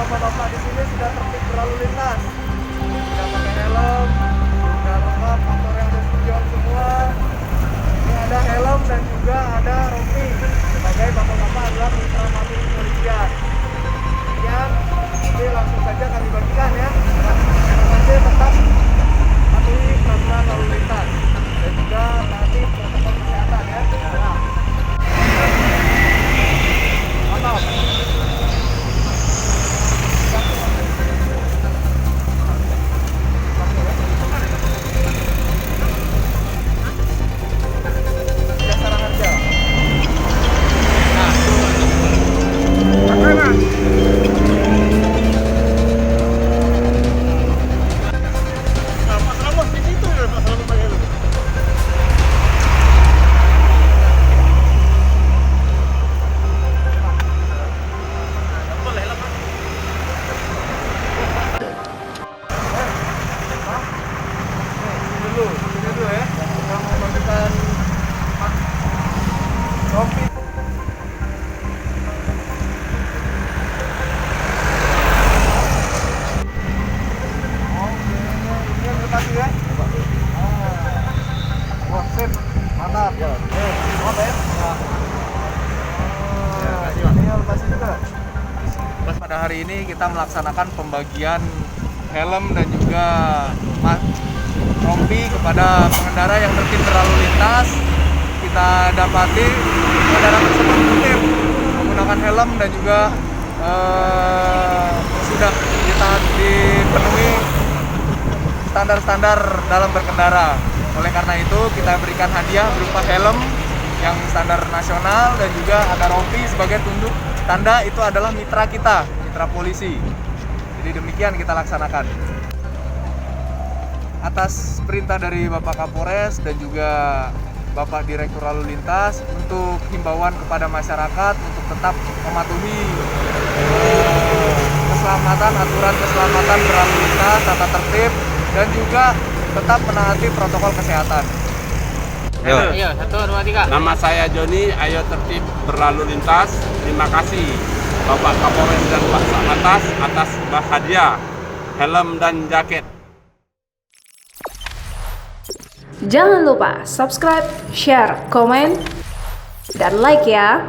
bapak-bapak di sini sudah tertib berlalu lintas, sudah pakai helm, sudah lengkap, motor yang ada spion semua. Ini ada helm dan juga ada rompi sebagai bapak-bapak adalah mitra patuhi kepolisian. Kemudian ini langsung saja kami bagikan ya. Nanti tetap patuhi peraturan lalu lintas dan juga taati protokol kesehatan ya. Mantap. Mantap. Ya. Pada hari ini kita melaksanakan pembagian helm dan juga rompi kepada pengendara yang tertib berlalu lintas. Kita dapati pengendara tersebut tertib menggunakan helm dan juga sudah dipenuhi standar-standar dalam berkendara. Oleh karena itu kita berikan hadiah berupa helm yang standar nasional dan juga ada rompi sebagai tunduk tanda itu adalah mitra kita, mitra polisi. Jadi demikian kita laksanakan. Atas perintah dari Bapak Kapolres dan juga Bapak Direktur Lalu Lintas untuk himbauan kepada masyarakat untuk tetap mematuhi keselamatan, aturan keselamatan berlalu lintas, tata tertib dan juga tetap menaati protokol kesehatan. Ayo, 1, 2, 3. Nama saya Joni, ayo tertib berlalu lintas. Terima kasih Bapak Kapolres dan Pak Satlantas atas hadiah helm dan jaket. Jangan lupa subscribe, share, komen, dan like ya.